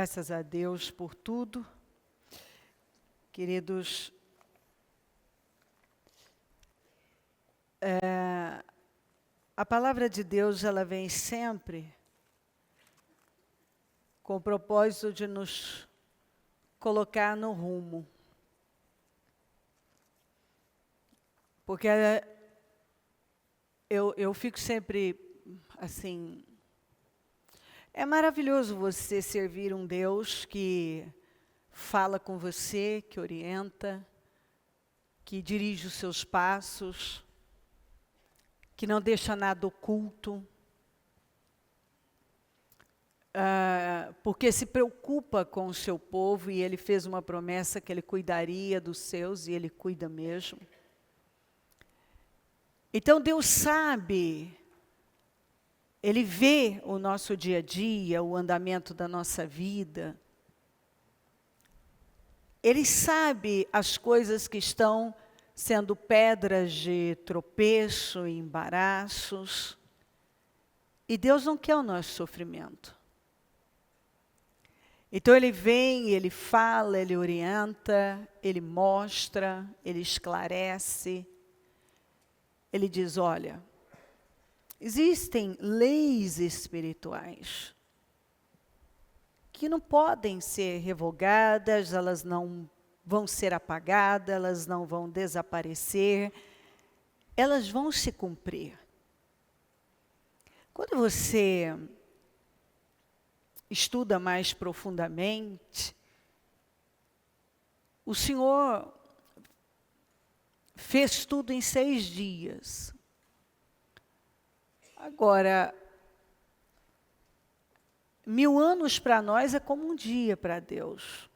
Graças a Deus por tudo. Queridos, a palavra de Deus, ela vem sempre com o propósito de nos colocar no rumo. Porque eu fico sempre assim, é maravilhoso você servir um Deus que fala com você, que orienta, que dirige os seus passos, que não deixa nada oculto, porque se preocupa com o seu povo e Ele fez uma promessa que Ele cuidaria dos seus e Ele cuida mesmo. Então Deus sabe, Ele vê o nosso dia a dia, o andamento da nossa vida. Ele sabe as coisas que estão sendo pedras de tropeço e embaraços. E Deus não quer o nosso sofrimento. Então Ele vem, Ele fala, Ele orienta, Ele mostra, Ele esclarece. Ele diz, olha, existem leis espirituais que não podem ser revogadas, elas não vão ser apagadas, elas não vão desaparecer, elas vão se cumprir. Quando você estuda mais profundamente, o Senhor fez tudo em 6 dias. Agora, 1000 anos para nós é como um dia para Deus.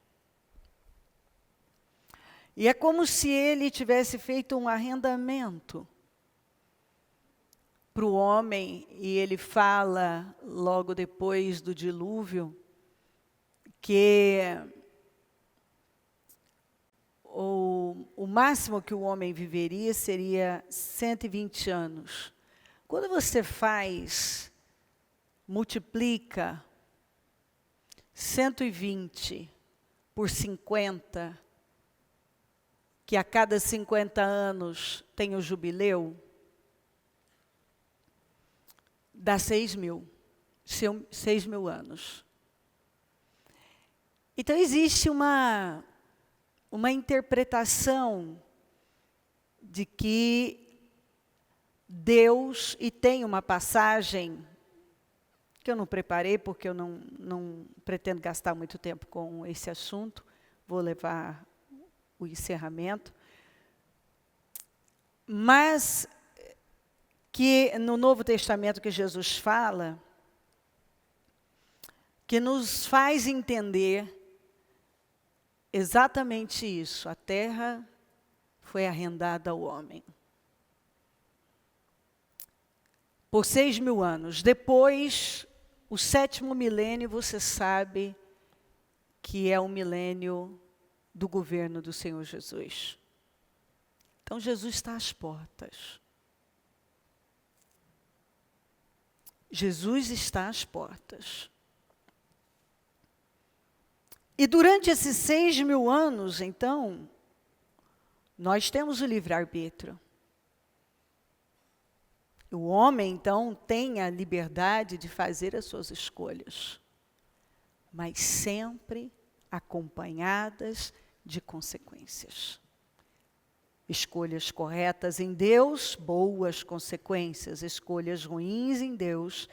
E é como se Ele tivesse feito um arrendamento para o homem, e Ele fala, logo depois do dilúvio, que o máximo que o homem viveria seria 120 anos. Quando você multiplica 120 por 50, que a cada 50 anos tem o jubileu, dá 6.000 anos. Então existe uma interpretação de que Deus, e tem uma passagem que eu não preparei, porque eu não pretendo gastar muito tempo com esse assunto, vou levar o encerramento, mas que no Novo Testamento que Jesus fala, que nos faz entender exatamente isso, a terra foi arrendada ao homem. Por 6.000 anos. Depois, o 7º milênio, você sabe que é o milênio do governo do Senhor Jesus. Então, Jesus está às portas. Jesus está às portas. E durante esses 6.000 anos, então, nós temos o livre-arbítrio. O homem, então, tem a liberdade de fazer as suas escolhas, mas sempre acompanhadas de consequências. Escolhas corretas em Deus, boas consequências. Escolhas ruins em Deus,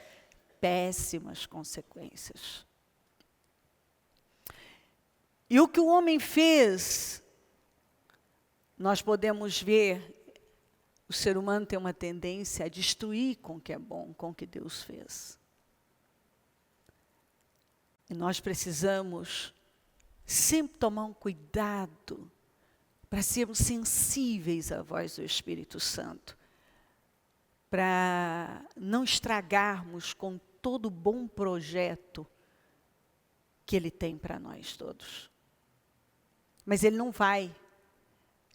péssimas consequências. E o que o homem fez, nós podemos ver, o ser humano tem uma tendência a destruir com o que é bom, com o que Deus fez. E nós precisamos sempre tomar um cuidado para sermos sensíveis à voz do Espírito Santo, para não estragarmos com todo o bom projeto que Ele tem para nós todos. Mas Ele não vai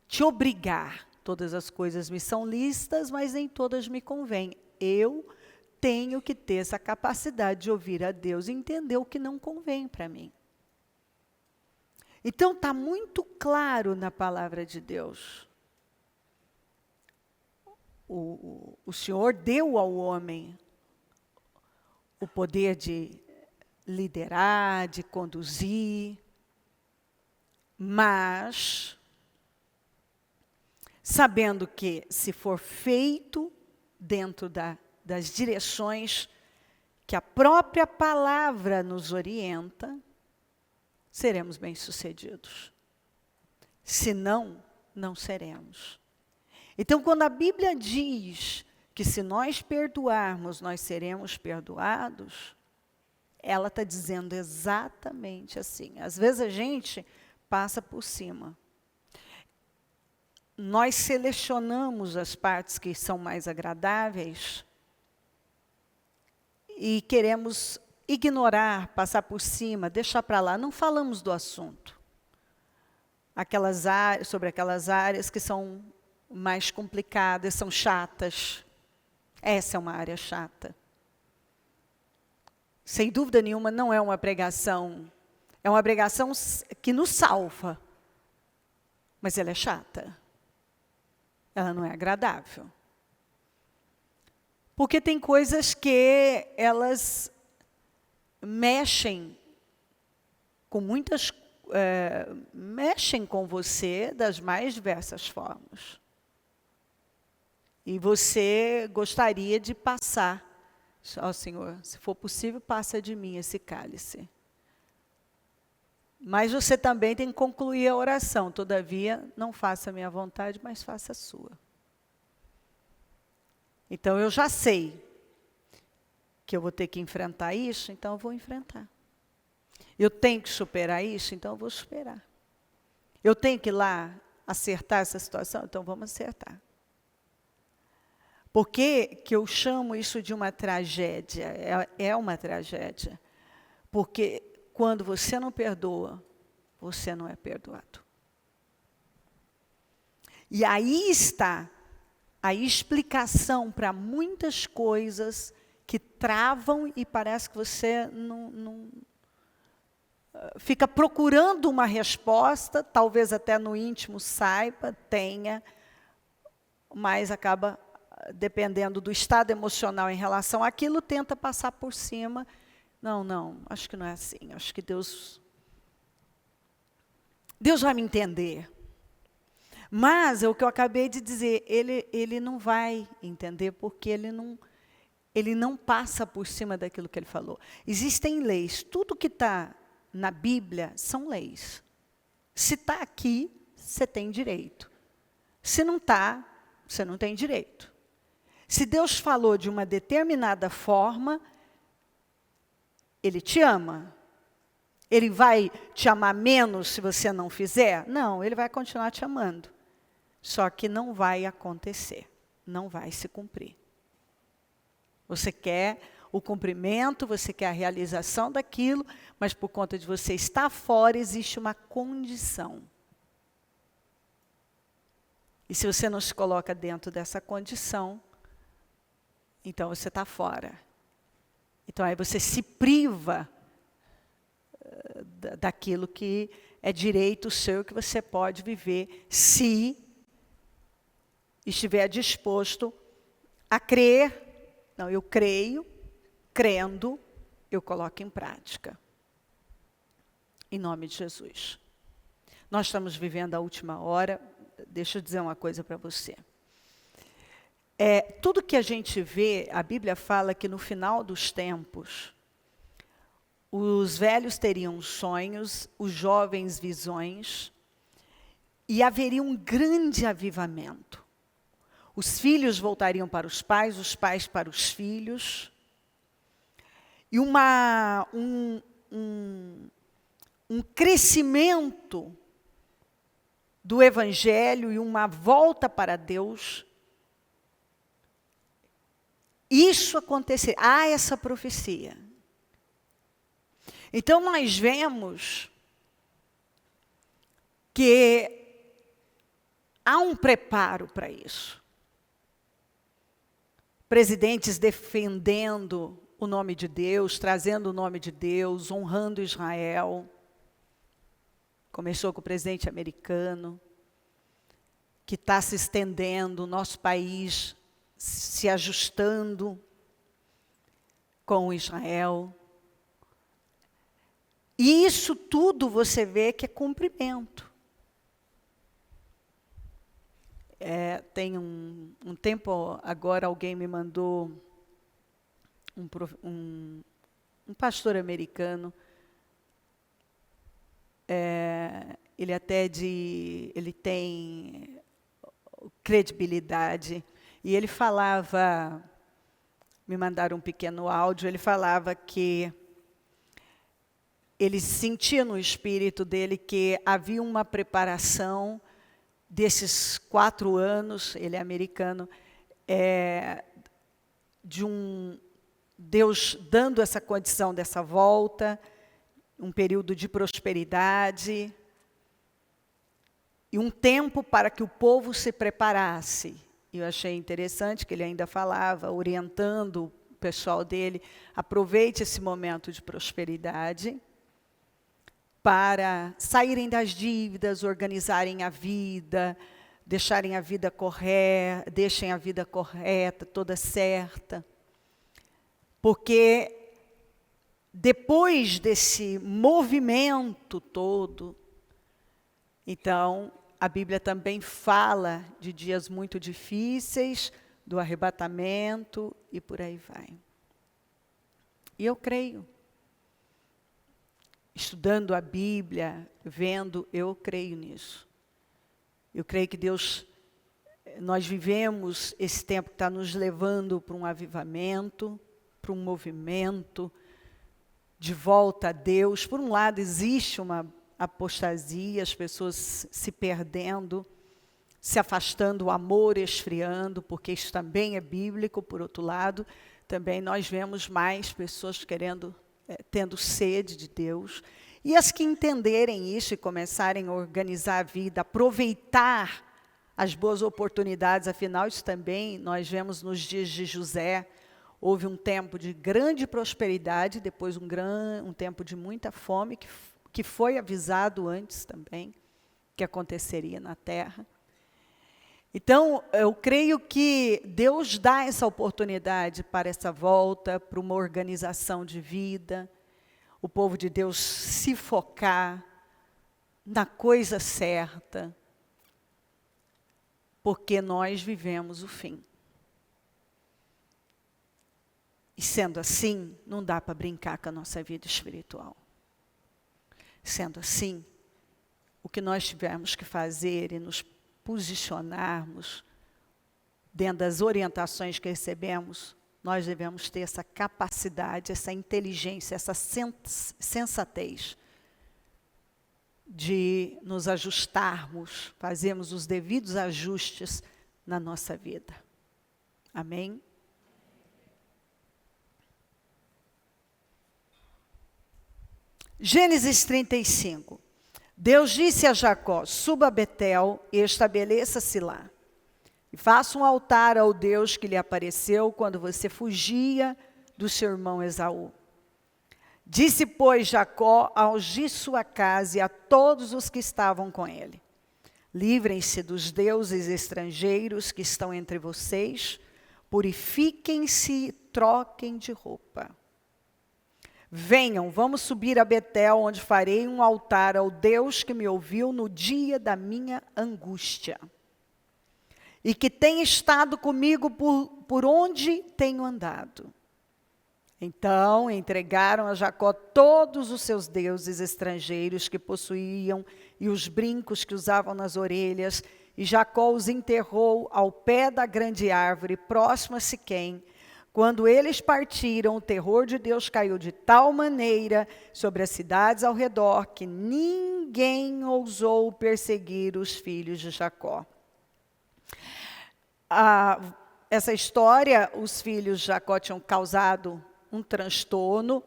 te obrigar. Todas as coisas me são lícitas, mas nem todas me convêm. Eu tenho que ter essa capacidade de ouvir a Deus e entender o que não convém para mim. Então, está muito claro na palavra de Deus. O Senhor deu ao homem o poder de liderar, de conduzir, mas sabendo que, se for feito dentro das direções que a própria palavra nos orienta, seremos bem-sucedidos. Se não, não seremos. Então, quando a Bíblia diz que se nós perdoarmos, nós seremos perdoados, ela está dizendo exatamente assim. Às vezes a gente passa por cima. Nós selecionamos as partes que são mais agradáveis e queremos ignorar, passar por cima, deixar para lá. Não falamos do assunto. Sobre aquelas áreas que são mais complicadas, são chatas. Essa é uma área chata. Sem dúvida nenhuma, não é uma pregação. É uma pregação que nos salva. Mas ela é chata. Ela não é agradável. Porque tem coisas que elas mexem com mexem com você das mais diversas formas. E você gostaria de passar. Ó, Senhor, se for possível, passa de mim esse cálice. Mas você também tem que concluir a oração. Todavia, não faça a minha vontade, mas faça a sua. Então, eu já sei que eu vou ter que enfrentar isso, então eu vou enfrentar. Eu tenho que superar isso, então eu vou superar. Eu tenho que ir lá acertar essa situação, então vamos acertar. Por que eu chamo isso de uma tragédia? É uma tragédia. Porque quando você não perdoa, você não é perdoado. E aí está a explicação para muitas coisas que travam e parece que você não fica procurando uma resposta, talvez até no íntimo saiba, tenha, mas acaba, dependendo do estado emocional em relação àquilo, tenta passar por cima. Não, acho que não é assim. Acho que Deus vai me entender. Mas, é o que eu acabei de dizer, ele não vai entender, porque ele não passa por cima daquilo que ele falou. Existem leis. Tudo que está na Bíblia são leis. Se está aqui, você tem direito. Se não está, você não tem direito. Se Deus falou de uma determinada forma, Ele te ama. Ele vai te amar menos se você não fizer? Não, Ele vai continuar te amando. Só que não vai acontecer, não vai se cumprir. Você quer o cumprimento, você quer a realização daquilo, mas por conta de você estar fora, existe uma condição. E se você não se coloca dentro dessa condição, então você está fora. Então aí você se priva daquilo que é direito seu, que você pode viver, se estiver disposto a crer. Não, eu creio, crendo, eu coloco em prática. Em nome de Jesus. Nós estamos vivendo a última hora. Deixa eu dizer uma coisa para você. Tudo que a gente vê, a Bíblia fala que no final dos tempos, os velhos teriam sonhos, os jovens visões, e haveria um grande avivamento. Os filhos voltariam para os pais para os filhos. E um crescimento do Evangelho e uma volta para Deus. Isso acontecer. Há essa profecia. Então, nós vemos que há um preparo para isso. Presidentes defendendo o nome de Deus, trazendo o nome de Deus, honrando Israel. começou com o presidente americano, que está se estendendo, o nosso país se ajustando com Israel. E isso tudo você vê que é cumprimento. Tem um tempo, agora alguém me mandou um pastor americano, ele tem credibilidade, e ele falava, me mandaram um pequeno áudio, ele falava que ele sentia no espírito dele que havia uma preparação desses 4 anos, ele é americano, de Deus dando essa condição dessa volta, um período de prosperidade, e um tempo para que o povo se preparasse. Eu achei interessante que ele ainda falava, orientando o pessoal dele, aproveite esse momento de prosperidade, para saírem das dívidas, organizarem a vida, deixem a vida correta, toda certa. Porque depois desse movimento todo, então, a Bíblia também fala de dias muito difíceis, do arrebatamento e por aí vai. E eu creio. Estudando a Bíblia, vendo, eu creio nisso. Eu creio que Deus, nós vivemos esse tempo que está nos levando para um avivamento, para um movimento de volta a Deus. Por um lado, existe uma apostasia, as pessoas se perdendo, se afastando, o amor esfriando, porque isso também é bíblico. Por outro lado, também nós vemos mais pessoas tendo sede de Deus, e as que entenderem isso e começarem a organizar a vida, aproveitar as boas oportunidades, afinal isso também nós vemos nos dias de José, houve um tempo de grande prosperidade, depois um tempo de muita fome, que foi avisado antes também, que aconteceria na terra. Então, eu creio que Deus dá essa oportunidade para essa volta, para uma organização de vida, o povo de Deus se focar na coisa certa, porque nós vivemos o fim. E sendo assim, não dá para brincar com a nossa vida espiritual. Sendo assim, o que nós tivermos que fazer e nos posicionarmos dentro das orientações que recebemos, nós devemos ter essa capacidade, essa inteligência, essa sensatez de nos ajustarmos, fazermos os devidos ajustes na nossa vida. Amém? Gênesis 35. Deus disse a Jacó, suba a Betel e estabeleça-se lá. E faça um altar ao Deus que lhe apareceu quando você fugia do seu irmão Esaú. Disse, pois, Jacó aos de sua casa e a todos os que estavam com ele: livrem-se dos deuses estrangeiros que estão entre vocês, purifiquem-se e troquem de roupa. Venham, vamos subir a Betel, onde farei um altar ao Deus que me ouviu no dia da minha angústia, e que tem estado comigo por onde tenho andado. Então entregaram a Jacó todos os seus deuses estrangeiros que possuíam e os brincos que usavam nas orelhas, e Jacó os enterrou ao pé da grande árvore, próximo a Siquém. Quando eles partiram, o terror de Deus caiu de tal maneira sobre as cidades ao redor que ninguém ousou perseguir os filhos de Jacó. Essa história, os filhos de Jacó tinham causado um transtorno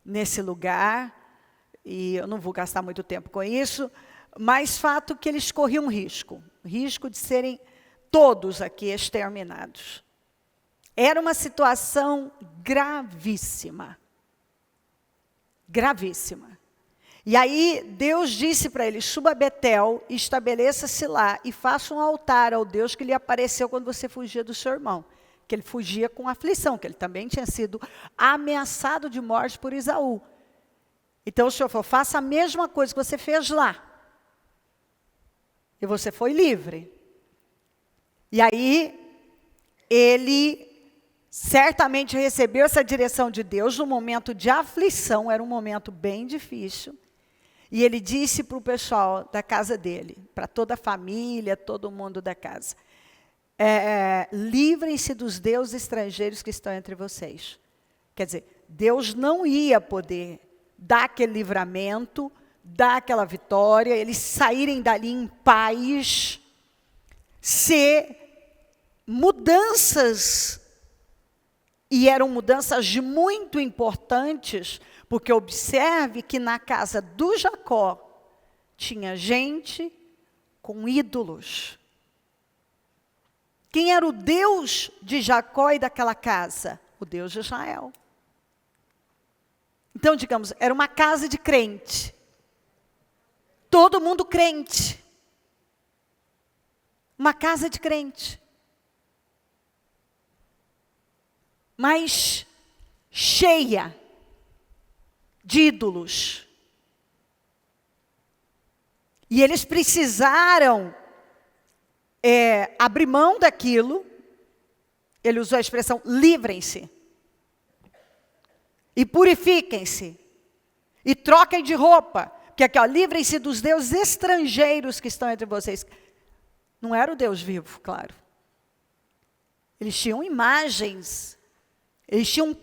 nesse lugar, e eu não vou gastar muito tempo com isso, mas fato que eles corriam risco de serem todos aqui exterminados. Era uma situação gravíssima. Gravíssima. E aí Deus disse para ele, suba a Betel, estabeleça-se lá e faça um altar ao Deus que lhe apareceu quando você fugia do seu irmão. Que ele fugia com aflição, que ele também tinha sido ameaçado de morte por Esaú. Então o Senhor falou, faça a mesma coisa que você fez lá. E você foi livre. E aí, ele certamente recebeu essa direção de Deus no momento de aflição, era um momento bem difícil. E ele disse para o pessoal da casa dele, para toda a família, todo mundo da casa, livrem-se dos deuses estrangeiros que estão entre vocês. Quer dizer, Deus não ia poder dar aquele livramento, dar aquela vitória, eles saírem dali em paz, se mudanças, e eram mudanças muito importantes, porque observe que na casa do Jacó tinha gente com ídolos. Quem era o Deus de Jacó e daquela casa? O Deus de Israel. Então, digamos, era uma casa de crente. Todo mundo crente. Uma casa de crente. Mas cheia de ídolos. E eles precisaram abrir mão daquilo. Ele usou a expressão, livrem-se. E purifiquem-se. E troquem de roupa. Porque aqui, ó, livrem-se dos deuses estrangeiros que estão entre vocês. Não era o Deus vivo, claro. Eles tinham imagens. Eles tinham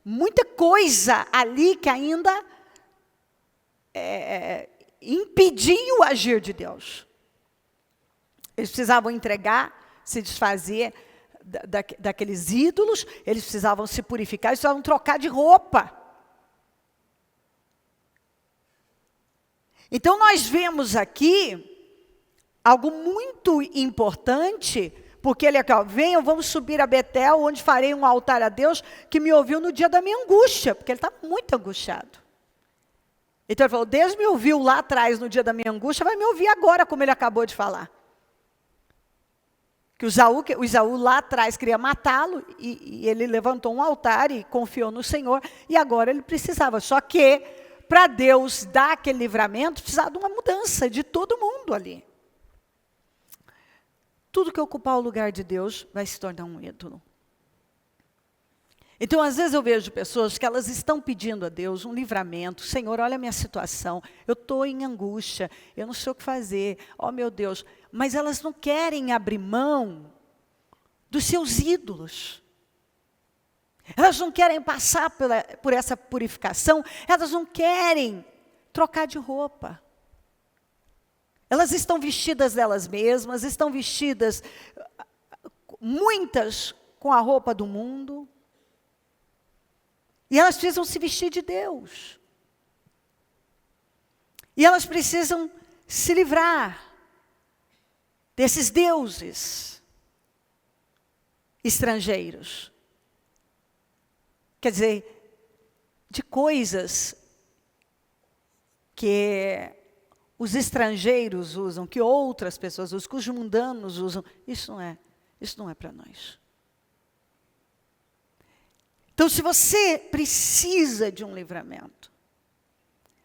muita coisa ali que ainda impedia o agir de Deus. Eles precisavam entregar, se desfazer daqueles ídolos, eles precisavam se purificar, eles precisavam trocar de roupa. Então nós vemos aqui algo muito importante, porque ele aqui, ó, venham, vamos subir a Betel, onde farei um altar a Deus, que me ouviu no dia da minha angústia, porque ele está muito angustiado. Então ele falou, Deus me ouviu lá atrás no dia da minha angústia, vai me ouvir agora, como ele acabou de falar. Que o Esaú lá atrás queria matá-lo, e ele levantou um altar e confiou no Senhor, e agora ele precisava. Só que, para Deus dar aquele livramento, precisava de uma mudança de todo mundo ali. Tudo que ocupar o lugar de Deus vai se tornar um ídolo. Então, às vezes eu vejo pessoas que elas estão pedindo a Deus um livramento. Senhor, olha a minha situação, eu estou em angústia, eu não sei o que fazer, oh meu Deus. Mas elas não querem abrir mão dos seus ídolos. Elas não querem passar por essa purificação, elas não querem trocar de roupa. Elas estão vestidas delas mesmas, estão vestidas, muitas, com a roupa do mundo. E elas precisam se vestir de Deus. E elas precisam se livrar desses deuses estrangeiros. Quer dizer, de coisas que os estrangeiros usam, que outras pessoas usam, que os mundanos usam. Isso não é para nós. Então, se você precisa de um livramento,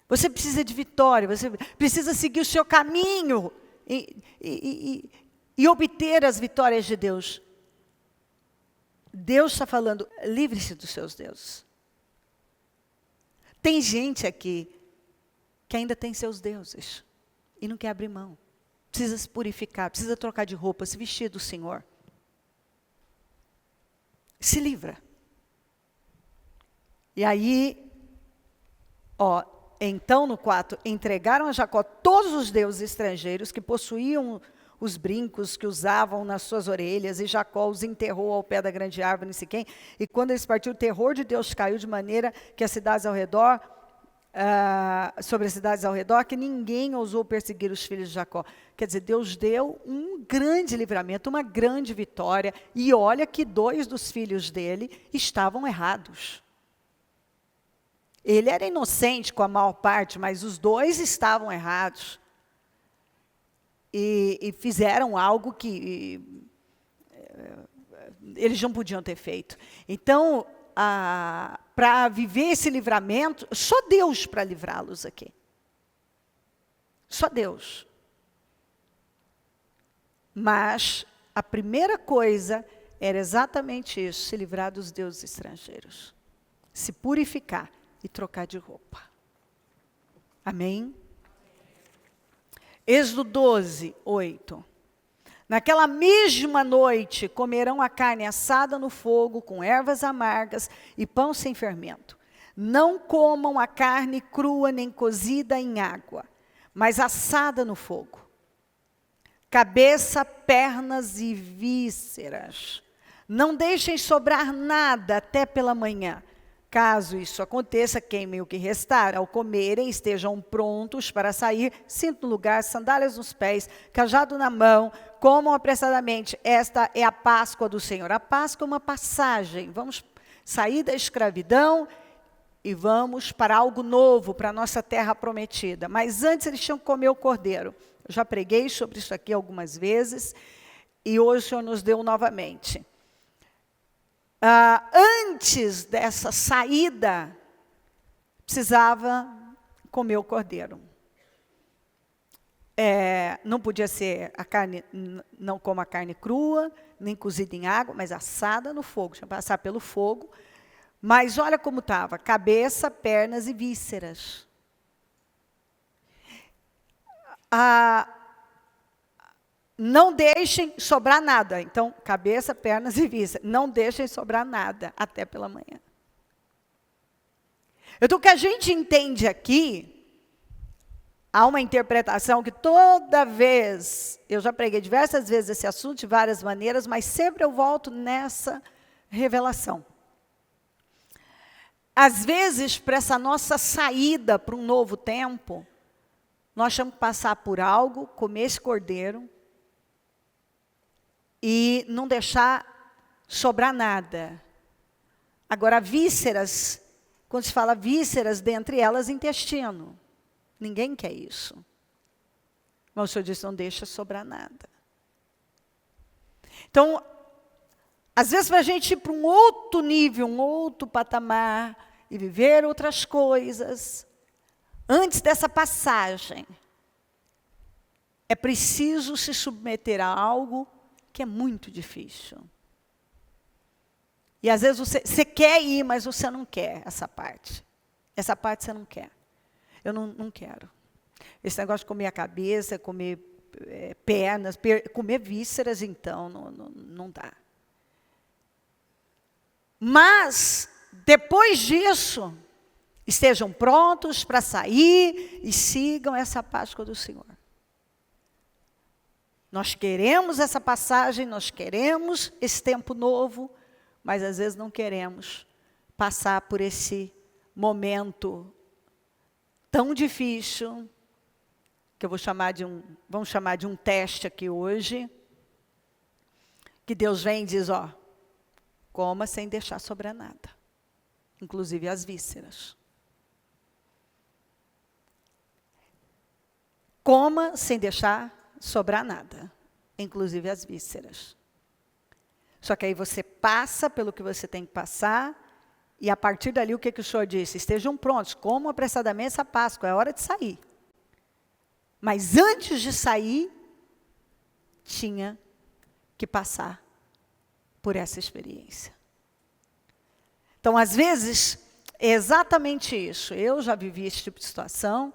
você precisa de vitória, você precisa seguir o seu caminho e obter as vitórias de Deus. Deus está falando, livre-se dos seus deuses. Tem gente aqui que ainda tem seus deuses e não quer abrir mão. Precisa se purificar, precisa trocar de roupa, se vestir do Senhor. Se livra. E aí, ó, então no 4, entregaram a Jacó todos os deuses estrangeiros que possuíam os brincos que usavam nas suas orelhas, e Jacó os enterrou ao pé da grande árvore em Siquém. E quando eles partiram, o terror de Deus caiu de maneira que as cidades ao redor, sobre as cidades ao redor, que ninguém ousou perseguir os filhos de Jacó. Quer dizer, Deus deu um grande livramento, uma grande vitória, e olha que 2 dos filhos dele estavam errados. Ele era inocente com a maior parte, mas os dois estavam errados. E fizeram algo que eles não podiam ter feito. Então, para viver esse livramento, só Deus para livrá-los aqui. Só Deus. Mas a primeira coisa era exatamente isso, se livrar dos deuses estrangeiros. Se purificar e trocar de roupa. Amém? Êxodo 12, 8. Naquela mesma noite comerão a carne assada no fogo, com ervas amargas e pão sem fermento. Não comam a carne crua nem cozida em água, mas assada no fogo. Cabeça, pernas e vísceras. Não deixem sobrar nada até pela manhã. Caso isso aconteça, queimem o que restar. Ao comerem, estejam prontos para sair, cinto no lugar, sandálias nos pés, cajado na mão, comam apressadamente. Esta é a Páscoa do Senhor. A Páscoa é uma passagem. Vamos sair da escravidão e vamos para algo novo, para a nossa terra prometida. Mas antes eles tinham que comer o cordeiro. Eu já preguei sobre isso aqui algumas vezes, e hoje o Senhor nos deu novamente. Antes dessa saída, precisava comer o cordeiro. Não podia ser a carne, não como a carne crua, nem cozida em água, mas assada no fogo, tinha que passar pelo fogo. Mas olha como estava, cabeça, pernas e vísceras. Não deixem sobrar nada. Então, cabeça, pernas e vísceras. Não deixem sobrar nada até pela manhã. Então, o que a gente entende aqui, há uma interpretação que toda vez, eu já preguei diversas vezes esse assunto de várias maneiras, mas sempre eu volto nessa revelação. Às vezes, para essa nossa saída para um novo tempo, nós temos que passar por algo, comer esse cordeiro, e não deixar sobrar nada. Agora, vísceras, quando se fala vísceras, dentre elas, intestino. Ninguém quer isso. Mas o Senhor disse, não deixa sobrar nada. Então, às vezes, para a gente ir para um outro nível, um outro patamar, e viver outras coisas, antes dessa passagem, é preciso se submeter a algo que é muito difícil. E às vezes você quer ir, mas você não quer essa parte. Essa parte você não quer. Eu não quero. Esse negócio de comer a cabeça, comer pernas, comer vísceras, então, não dá. Mas, depois disso, estejam prontos para sair e sigam essa Páscoa do Senhor. Nós queremos essa passagem, nós queremos esse tempo novo, mas às vezes não queremos passar por esse momento tão difícil, que vamos chamar de um teste aqui hoje, que Deus vem e diz, coma sem deixar sobrar nada, inclusive as vísceras. Coma sem deixar sobrar nada, inclusive as vísceras. Só que aí você passa pelo que você tem que passar, e a partir dali o que o Senhor disse? Estejam prontos, comam apressadamente essa Páscoa, é hora de sair. Mas antes de sair, tinha que passar por essa experiência. Então, às vezes, é exatamente isso. Eu já vivi esse tipo de situação.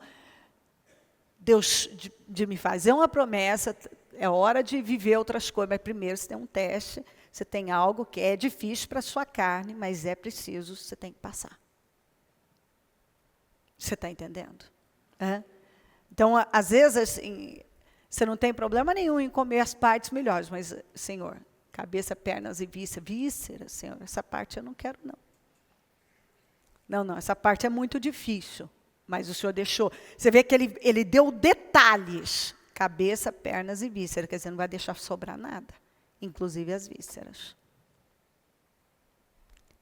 Deus de me fazer uma promessa, é hora de viver outras coisas, mas primeiro você tem um teste, você tem algo que é difícil para a sua carne, mas é preciso, você tem que passar. Você está entendendo? Então, às vezes, assim, você não tem problema nenhum em comer as partes melhores, mas, Senhor, cabeça, pernas e vísceras, Senhor, essa parte eu não quero, não. Não, essa parte é muito difícil. Mas o Senhor deixou. Você vê que ele deu detalhes. Cabeça, pernas e vísceras. Quer dizer, não vai deixar sobrar nada. Inclusive as vísceras.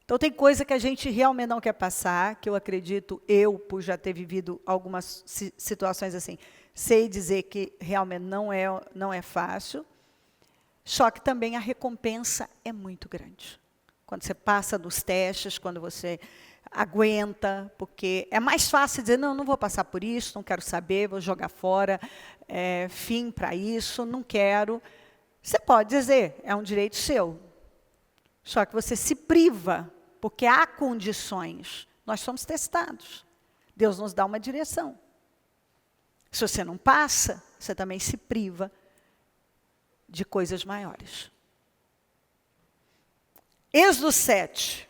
Então, tem coisa que a gente realmente não quer passar, que eu acredito, por já ter vivido algumas situações assim, sei dizer que realmente não é fácil, só que também a recompensa é muito grande. Quando você passa dos testes, quando você aguenta, porque é mais fácil dizer, não vou passar por isso, não quero saber, vou jogar fora, fim para isso, não quero. Você pode dizer, é um direito seu. Só que você se priva, porque há condições. Nós somos testados. Deus nos dá uma direção. Se você não passa, você também se priva de coisas maiores. Êxodo 7.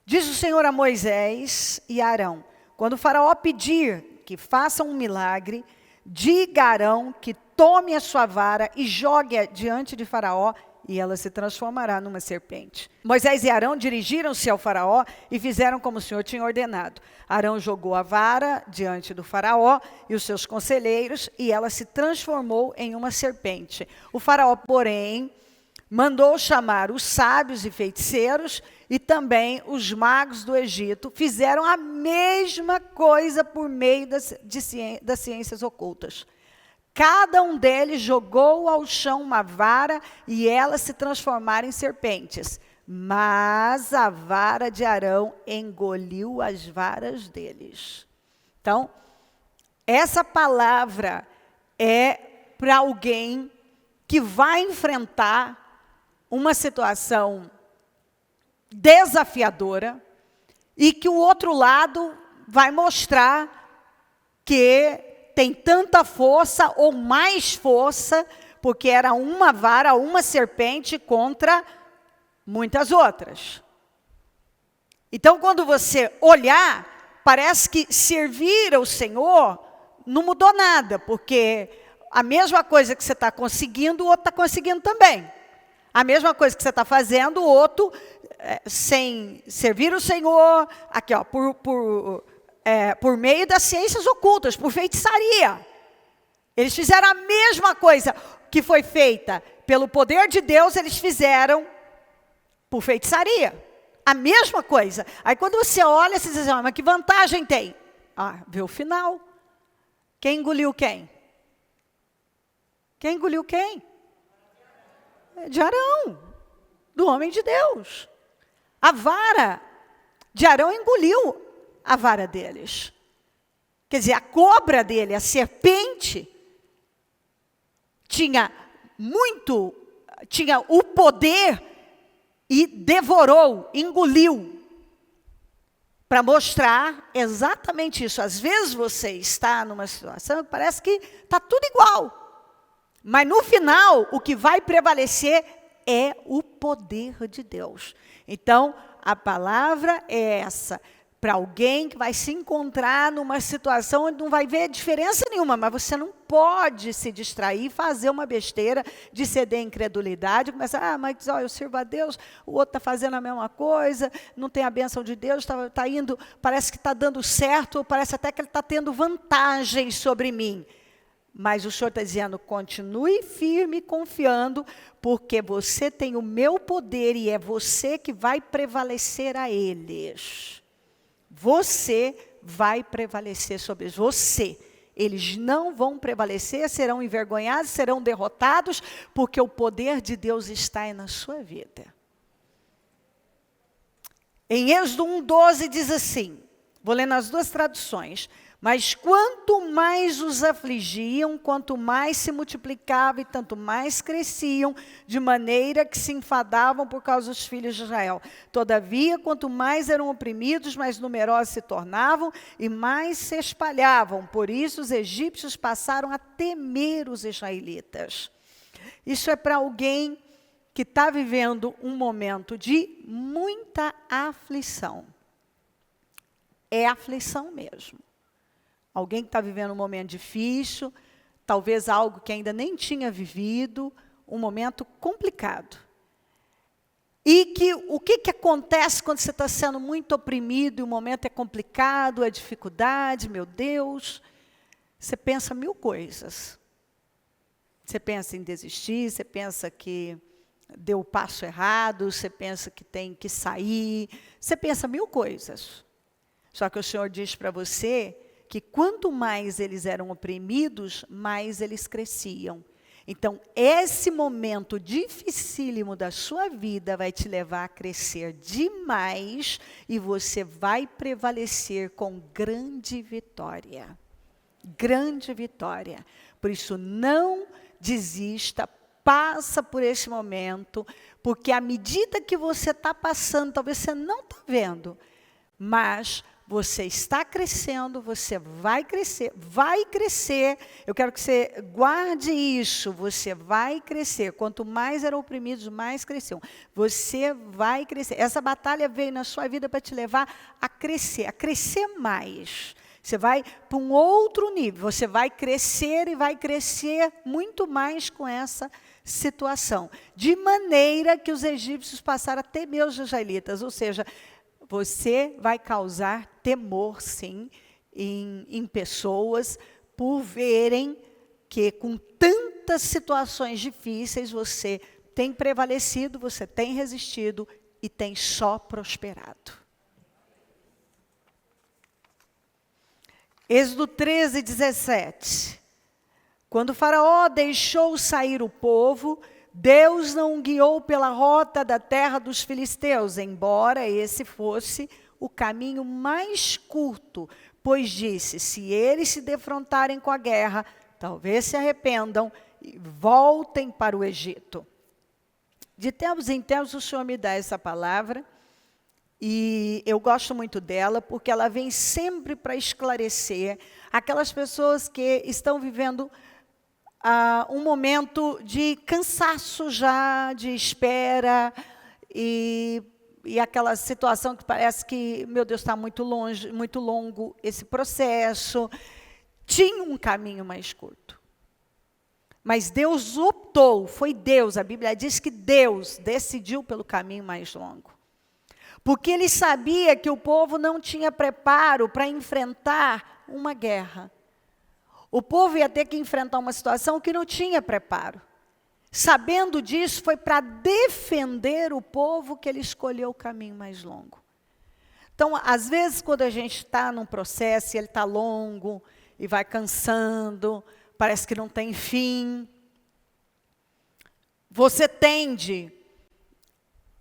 Diz o Senhor a Moisés e a Arão, quando o faraó pedir que façam um milagre, diga a Arão que tome a sua vara e jogue-a diante de faraó, e ela se transformará numa serpente. Moisés e Arão dirigiram-se ao faraó e fizeram como o Senhor tinha ordenado. Arão jogou a vara diante do faraó e os seus conselheiros, e ela se transformou em uma serpente. O faraó, porém, mandou chamar os sábios e feiticeiros e também os magos do Egito. Fizeram a mesma coisa por meio das ciências ocultas. Cada um deles jogou ao chão uma vara e elas se transformaram em serpentes. Mas a vara de Arão engoliu as varas deles. Então, essa palavra é para alguém que vai enfrentar uma situação desafiadora e que o outro lado vai mostrar que tem tanta força ou mais força, porque era uma vara, uma serpente contra muitas outras. Então, quando você olhar, parece que servir ao Senhor não mudou nada, porque a mesma coisa que você está conseguindo, o outro está conseguindo também. A mesma coisa que você está fazendo, o outro, sem servir o Senhor, aqui, ó, por meio das ciências ocultas, por feitiçaria. Eles fizeram a mesma coisa que foi feita pelo poder de Deus, eles fizeram por feitiçaria. A mesma coisa. Aí quando você olha, você diz assim, mas que vantagem tem? Vê o final. Quem engoliu quem? Quem engoliu quem? De Arão, do homem de Deus. A vara de Arão engoliu a vara deles. Quer dizer, a cobra dele, a serpente, tinha o poder e devorou, engoliu, para mostrar exatamente isso. Às vezes você está numa situação que parece que está tudo igual, mas no final o que vai prevalecer é o poder de Deus. Então, a palavra é essa. Para alguém que vai se encontrar numa situação onde não vai ver diferença nenhuma, mas você não pode se distrair, fazer uma besteira de ceder à incredulidade, começar, mas eu sirvo a Deus, o outro está fazendo a mesma coisa, não tem a bênção de Deus, está indo, parece que está dando certo, parece até que ele está tendo vantagem sobre mim. Mas o Senhor está dizendo, continue firme, confiando, porque você tem o meu poder e é você que vai prevalecer a eles. Você vai prevalecer sobre eles. Você. Eles não vão prevalecer, serão envergonhados, serão derrotados, porque o poder de Deus está na sua vida. Em Êxodo 1:12 diz assim, vou ler nas duas traduções, mas quanto mais os afligiam, quanto mais se multiplicavam e tanto mais cresciam, de maneira que se enfadavam por causa dos filhos de Israel. Todavia, quanto mais eram oprimidos, mais numerosos se tornavam e mais se espalhavam. Por isso, os egípcios passaram a temer os israelitas. Isso é para alguém que está vivendo um momento de muita aflição. É aflição mesmo. Alguém que está vivendo um momento difícil, talvez algo que ainda nem tinha vivido, um momento complicado. E que o que acontece quando você está sendo muito oprimido e o momento é complicado, é dificuldade, meu Deus, você pensa 1000 coisas. Você pensa em desistir, você pensa que deu o passo errado, você pensa que tem que sair, você pensa mil coisas. Só que o Senhor diz para você que quanto mais eles eram oprimidos, mais eles cresciam. Então, esse momento dificílimo da sua vida vai te levar a crescer demais e você vai prevalecer com grande vitória. Grande vitória. Por isso, não desista, passa por esse momento, porque à medida que você está passando, talvez você não está vendo, mas você está crescendo, você vai crescer, vai crescer. Eu quero que você guarde isso, você vai crescer. Quanto mais eram oprimidos, mais cresciam. Você vai crescer. Essa batalha veio na sua vida para te levar a crescer mais. Você vai para um outro nível, você vai crescer e vai crescer muito mais com essa situação. De maneira que os egípcios passaram a temer os israelitas, ou seja, você vai causar temor, sim, em pessoas, por verem que com tantas situações difíceis você tem prevalecido, você tem resistido e tem só prosperado. Êxodo 13, 17. Quando o faraó deixou sair o povo, Deus não o guiou pela rota da terra dos filisteus, embora esse fosse o caminho mais curto, pois disse, se eles se defrontarem com a guerra, talvez se arrependam e voltem para o Egito. De tempos em tempos o Senhor me dá essa palavra, e eu gosto muito dela, porque ela vem sempre para esclarecer aquelas pessoas que estão vivendo um momento de cansaço já, de espera, e aquela situação que parece que, meu Deus, está muito longe, muito longo esse processo. Tinha um caminho mais curto. Mas Deus optou, foi Deus, a Bíblia diz que Deus decidiu pelo caminho mais longo. Porque ele sabia que o povo não tinha preparo para enfrentar uma guerra. O povo ia ter que enfrentar uma situação que não tinha preparo. Sabendo disso, foi para defender o povo que ele escolheu o caminho mais longo. Então, às vezes, quando a gente está num processo e ele está longo e vai cansando, parece que não tem fim, você tende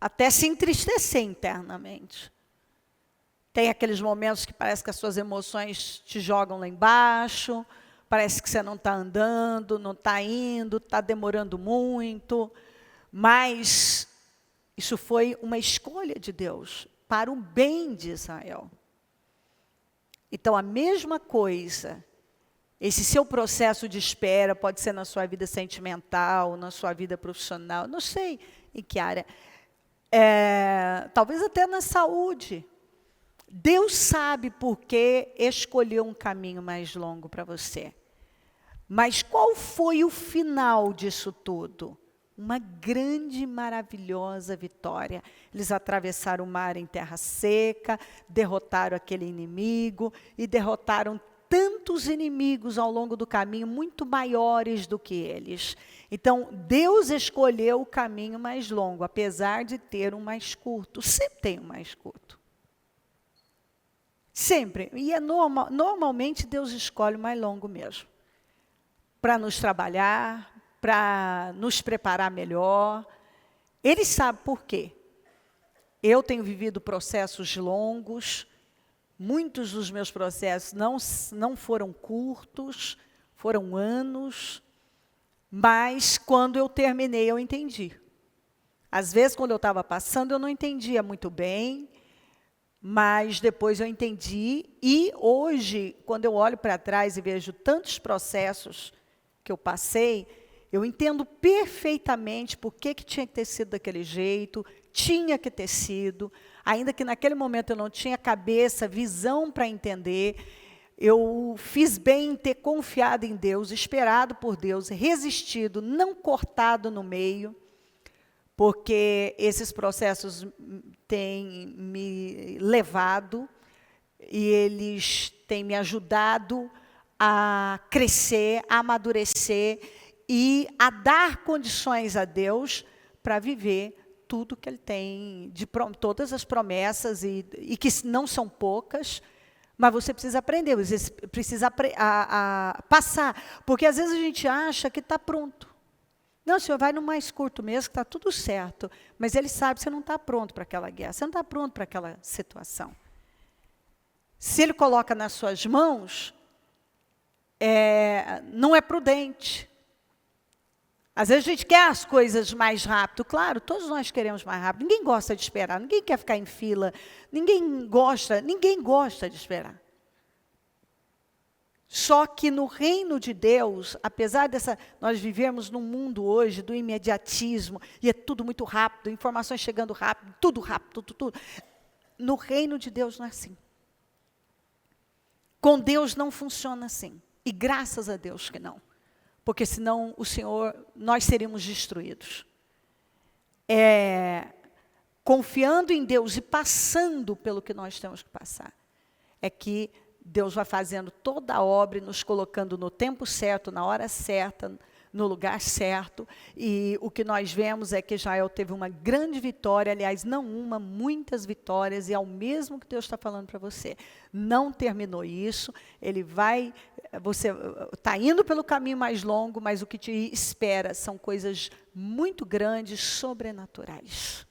até se entristecer internamente. Tem aqueles momentos que parece que as suas emoções te jogam lá embaixo, parece que você não está andando, não está indo, está demorando muito, mas isso foi uma escolha de Deus, para o bem de Israel. Então, a mesma coisa, esse seu processo de espera pode ser na sua vida sentimental, na sua vida profissional, não sei em que área, talvez até na saúde. Deus sabe por que escolheu um caminho mais longo para você. Mas qual foi o final disso tudo? Uma grande e maravilhosa vitória. Eles atravessaram o mar em terra seca, derrotaram aquele inimigo e derrotaram tantos inimigos ao longo do caminho, muito maiores do que eles. Então, Deus escolheu o caminho mais longo, apesar de ter um mais curto. Sempre tem um mais curto. Sempre. E normalmente Deus escolhe o mais longo mesmo. Para nos trabalhar, para nos preparar melhor. Ele sabe por quê. Eu tenho vivido processos longos, muitos dos meus processos não foram curtos, foram anos, mas quando eu terminei eu entendi. Às vezes quando eu estava passando eu não entendia muito bem, mas depois eu entendi e hoje, quando eu olho para trás e vejo tantos processos que eu passei, eu entendo perfeitamente por que tinha que ter sido daquele jeito, tinha que ter sido, ainda que naquele momento eu não tinha cabeça, visão para entender, eu fiz bem em ter confiado em Deus, esperado por Deus, resistido, não cortado no meio, porque esses processos têm me levado e eles têm me ajudado a crescer, a amadurecer e a dar condições a Deus para viver tudo que ele tem, todas as promessas, e que não são poucas, mas você precisa aprender, você precisa passar, porque às vezes a gente acha que está pronto. Não, o senhor vai no mais curto mesmo, que está tudo certo, mas ele sabe que você não está pronto para aquela guerra, você não está pronto para aquela situação. Se ele coloca nas suas mãos, não é prudente. Às vezes a gente quer as coisas mais rápido. Claro, todos nós queremos mais rápido. Ninguém gosta de esperar, ninguém quer ficar em fila, ninguém gosta de esperar. Só que no reino de Deus, apesar nós vivemos num mundo hoje do imediatismo, e é tudo muito rápido, informações chegando rápido, tudo rápido, tudo. No reino de Deus não é assim. Com Deus não funciona assim. E graças a Deus que não. Porque senão nós seríamos destruídos. Confiando em Deus e passando pelo que nós temos que passar, é que Deus vai fazendo toda a obra e nos colocando no tempo certo, na hora certa, no lugar certo. E o que nós vemos é que Israel teve uma grande vitória, aliás, não uma, muitas vitórias, e é o mesmo que Deus está falando para você. Não terminou isso, você está indo pelo caminho mais longo, mas o que te espera são coisas muito grandes, sobrenaturais.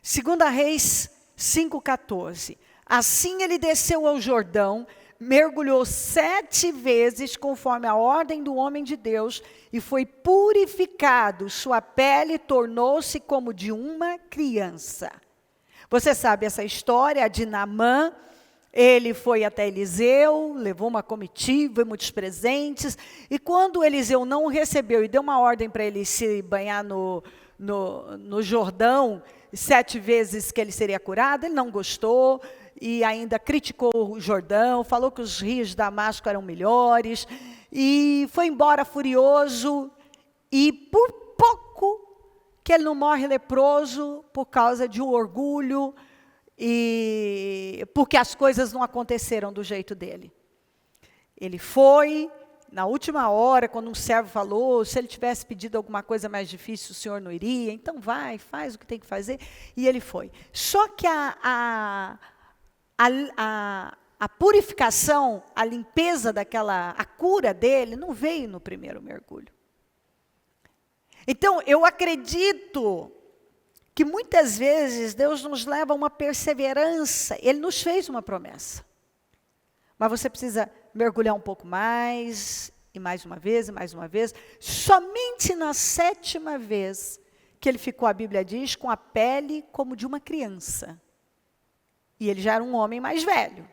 2 Reis 5,14. Assim ele desceu ao Jordão, mergulhou 7 vezes, conforme a ordem do homem de Deus, e foi purificado. Sua pele tornou-se como de uma criança. Você sabe essa história de Naamã. Ele foi até Eliseu, levou uma comitiva e muitos presentes, e quando Eliseu não o recebeu e deu uma ordem para ele se banhar no Jordão, 7 vezes que ele seria curado, ele não gostou, e ainda criticou o Jordão, falou que os rios de Damasco eram melhores, e foi embora furioso, e por pouco que ele não morre leproso por causa de um orgulho, e porque as coisas não aconteceram do jeito dele. Ele foi, na última hora, quando um servo falou, se ele tivesse pedido alguma coisa mais difícil, o senhor não iria, então vai, faz o que tem que fazer, e ele foi. Só que a purificação, a limpeza a cura dele, não veio no primeiro mergulho. Então, eu acredito que muitas vezes Deus nos leva a uma perseverança. Ele nos fez uma promessa. Mas você precisa mergulhar um pouco mais, e mais uma vez, e mais uma vez. Somente na 7ª vez que ele ficou, a Bíblia diz, com a pele como de uma criança. E ele já era um homem mais velho.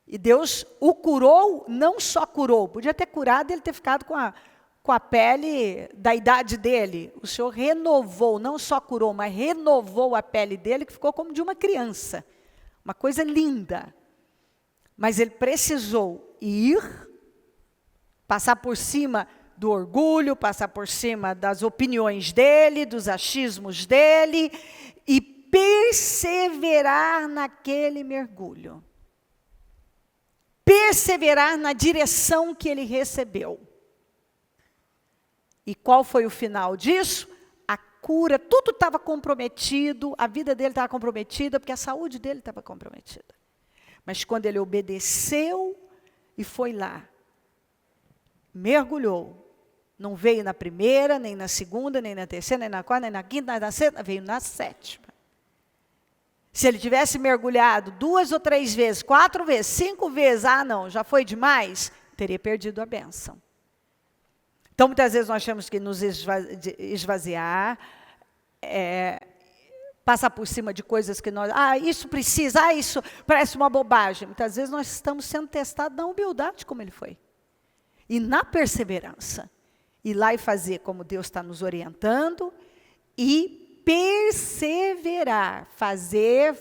E Deus o curou, não só curou, podia ter curado e ele ter ficado com a pele da idade dele. O Senhor renovou, não só curou, mas renovou a pele dele, que ficou como de uma criança. Uma coisa linda. Mas ele precisou ir, passar por cima do orgulho, passar por cima das opiniões dele, dos achismos dele, e perseverar naquele mergulho. Perseverar na direção que ele recebeu. E qual foi o final disso? A cura, tudo estava comprometido, a vida dele estava comprometida, porque a saúde dele estava comprometida. Mas quando ele obedeceu e foi lá, mergulhou, não veio na primeira, nem na segunda, nem na terceira, nem na quarta, nem na quinta, nem na sexta, veio na 7ª. Se ele tivesse mergulhado 2 ou 3 vezes, 4 vezes, 5 vezes, não, já foi demais, teria perdido a bênção. Então, muitas vezes nós temos que nos esvaziar, passar por cima de coisas que nós... isso precisa, isso parece uma bobagem. Muitas vezes nós estamos sendo testados na humildade, como ele foi. E na perseverança. Ir lá e fazer como Deus está nos orientando, e perseverar, fazer,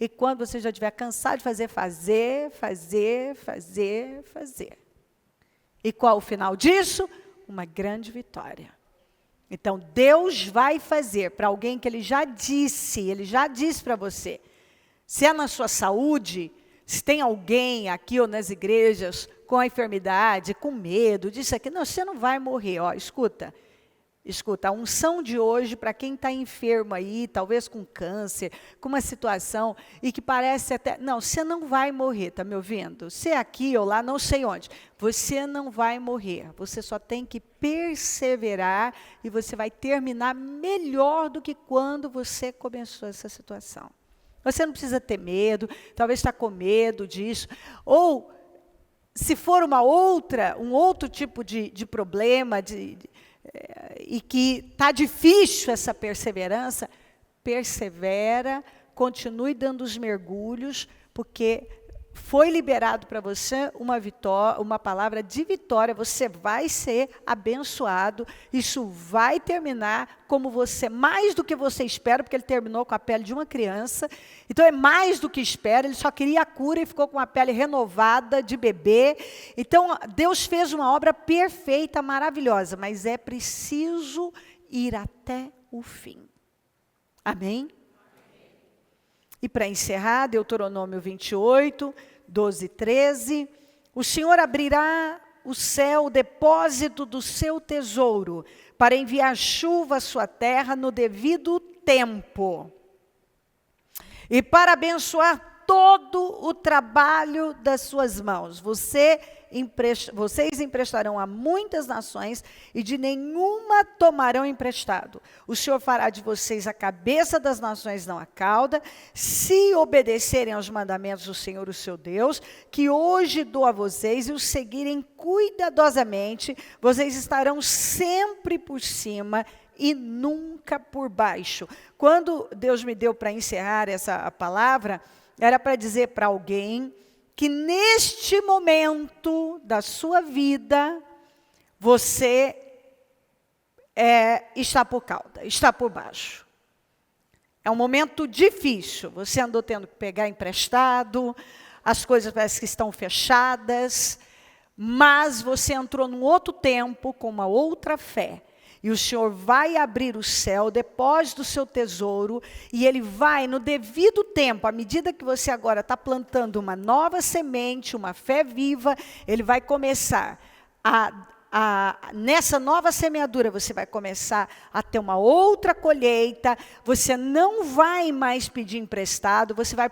e quando você já estiver cansado de fazer. E qual o final disso? Uma grande vitória. Então, Deus vai fazer para alguém que ele já disse para você. Se é na sua saúde, se tem alguém aqui ou nas igrejas com a enfermidade, com medo, disso aqui. Não, você não vai morrer. Ó, escuta, a unção de hoje, para quem está enfermo aí, talvez com câncer, com uma situação, e que parece até... Não, você não vai morrer, está me ouvindo? Você é aqui ou lá, não sei onde. Você não vai morrer. Você só tem que perseverar e você vai terminar melhor do que quando você começou essa situação. Você não precisa ter medo, talvez está com medo disso. Ou, se for um outro tipo de problema, e que está difícil essa perseverança, persevera, continue dando os mergulhos, porque foi liberado para você uma palavra de vitória, você vai ser abençoado, isso vai terminar como você, mais do que você espera, porque ele terminou com a pele de uma criança, então é mais do que espera, ele só queria a cura e ficou com a pele renovada de bebê. Então Deus fez uma obra perfeita, maravilhosa, mas é preciso ir até o fim. Amém? E para encerrar, Deuteronômio 28, 12 e 13, o Senhor abrirá o céu, o depósito do seu tesouro, para enviar chuva à sua terra no devido tempo, e para abençoar todo o trabalho das suas mãos. Vocês emprestarão a muitas nações e de nenhuma tomarão emprestado. O Senhor fará de vocês a cabeça das nações, não a cauda, se obedecerem aos mandamentos do Senhor, o seu Deus, que hoje dou a vocês, e os seguirem cuidadosamente. Vocês estarão sempre por cima e nunca por baixo. Quando Deus me deu para encerrar essa palavra, era para dizer para alguém que neste momento da sua vida, você está por cauda, está por baixo. É um momento difícil, você andou tendo que pegar emprestado, as coisas parecem que estão fechadas, mas você entrou num outro tempo, com uma outra fé. E o Senhor vai abrir o céu, o depósito do seu tesouro, e Ele vai, no devido tempo, à medida que você agora está plantando uma nova semente, uma fé viva, Ele vai começar nessa nova semeadura, você vai começar a ter uma outra colheita, você não vai mais pedir emprestado, você vai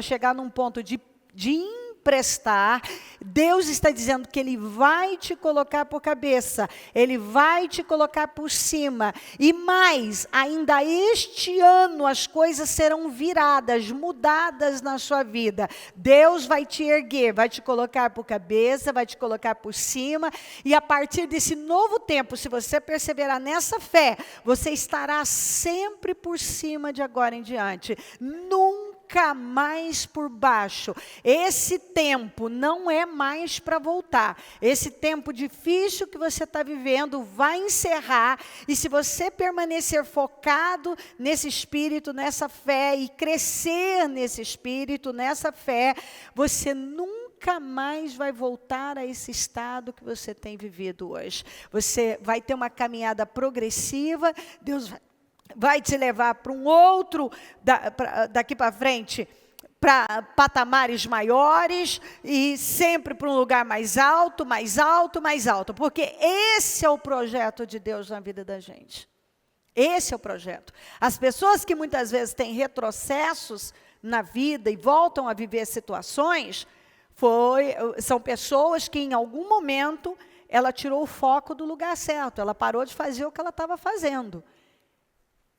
chegar num ponto de emprestar. Deus está dizendo que Ele vai te colocar por cabeça, Ele vai te colocar por cima, e mais, ainda este ano as coisas serão viradas, mudadas na sua vida. Deus vai te erguer, vai te colocar por cabeça, vai te colocar por cima, e a partir desse novo tempo, se você perseverar nessa fé, você estará sempre por cima de agora em diante, nunca mais por baixo. Esse tempo não é mais para voltar. Esse tempo difícil que você está vivendo vai encerrar, e se você permanecer focado nesse espírito, nessa fé, e crescer nesse espírito, nessa fé, você nunca mais vai voltar a esse estado que você tem vivido hoje. Você vai ter uma caminhada progressiva, Deus vai te levar para um outro, daqui para frente, para patamares maiores, e sempre para um lugar mais alto, mais alto, mais alto, porque esse é o projeto de Deus na vida da gente. Esse é o projeto. As pessoas que muitas vezes têm retrocessos na vida e voltam a viver situações, são pessoas que em algum momento ela tirou o foco do lugar certo, ela parou de fazer o que ela estava fazendo.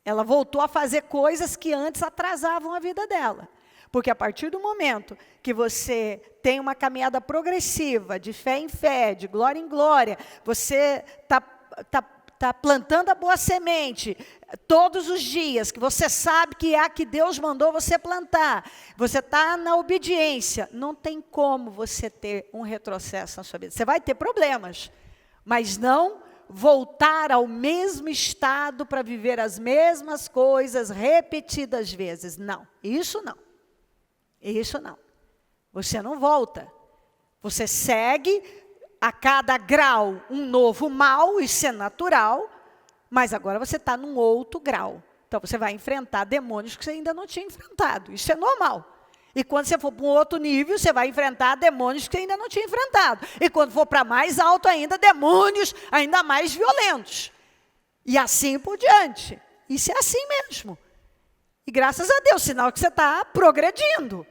Ela voltou a fazer coisas que antes atrasavam a vida dela. Porque a partir do momento que você tem uma caminhada progressiva, de fé em fé, de glória em glória, você está plantando a boa semente todos os dias, que você sabe que é a que Deus mandou você plantar, você está na obediência, não tem como você ter um retrocesso na sua vida. Você vai ter problemas, mas não voltar ao mesmo estado para viver as mesmas coisas repetidas vezes. Não, isso não. Isso não. Você não volta. Você segue a cada grau um novo mal, isso é natural, mas agora você está num outro grau. Então você vai enfrentar demônios que você ainda não tinha enfrentado. Isso é normal. E quando você for para um outro nível, você vai enfrentar demônios que você ainda não tinha enfrentado. E quando for para mais alto ainda, demônios ainda mais violentos. E assim por diante. Isso é assim mesmo. E graças a Deus, sinal que você está progredindo.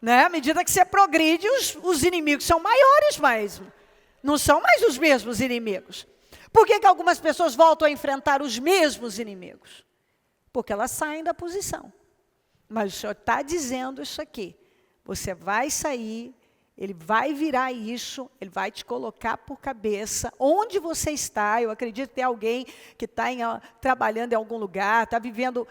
Né? À medida que você progride, os inimigos são maiores, mas não são mais os mesmos inimigos. Por que algumas pessoas voltam a enfrentar os mesmos inimigos? Porque elas saem da posição. Mas o Senhor está dizendo isso aqui. Você vai sair, Ele vai virar isso, Ele vai te colocar por cabeça. Onde você está, eu acredito que tem alguém que está trabalhando em algum lugar, está vivendo...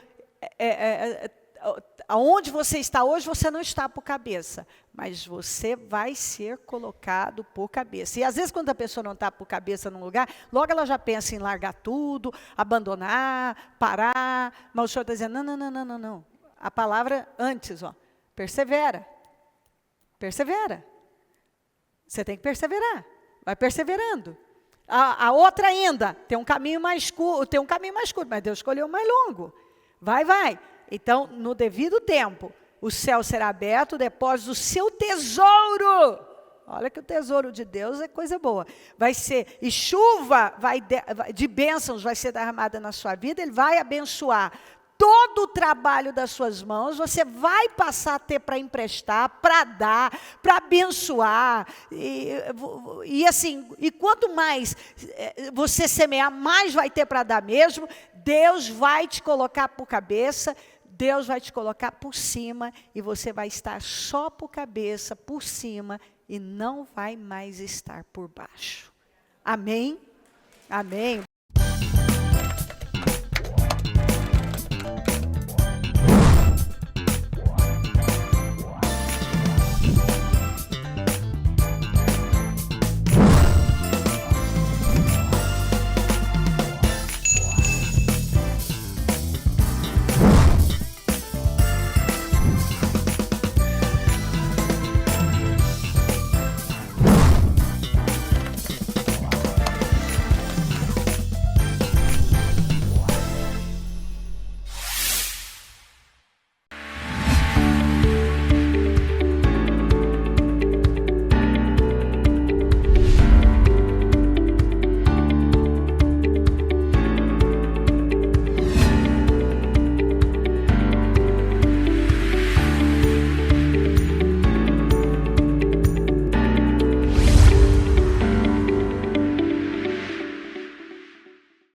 Aonde você está hoje, você não está por cabeça, mas você vai ser colocado por cabeça. E às vezes, quando a pessoa não está por cabeça num lugar, logo ela já pensa em largar tudo, abandonar, parar. Mas o Senhor está dizendo, não. A palavra antes, persevera. Persevera. Você tem que perseverar. Vai perseverando. A outra ainda, tem um caminho mais curto, mas Deus escolheu o mais longo. Vai. Então, no devido tempo, o céu será aberto, o depósito do seu tesouro. Olha que o tesouro de Deus é coisa boa. Vai ser, e chuva de bênçãos vai ser derramada na sua vida, Ele vai abençoar todo o trabalho das suas mãos, você vai passar a ter para emprestar, para dar, para abençoar. E assim, e quanto mais você semear, mais vai ter para dar mesmo. Deus vai te colocar por cabeça, Deus vai te colocar por cima, e você vai estar só por cabeça, por cima, e não vai mais estar por baixo. Amém? Amém.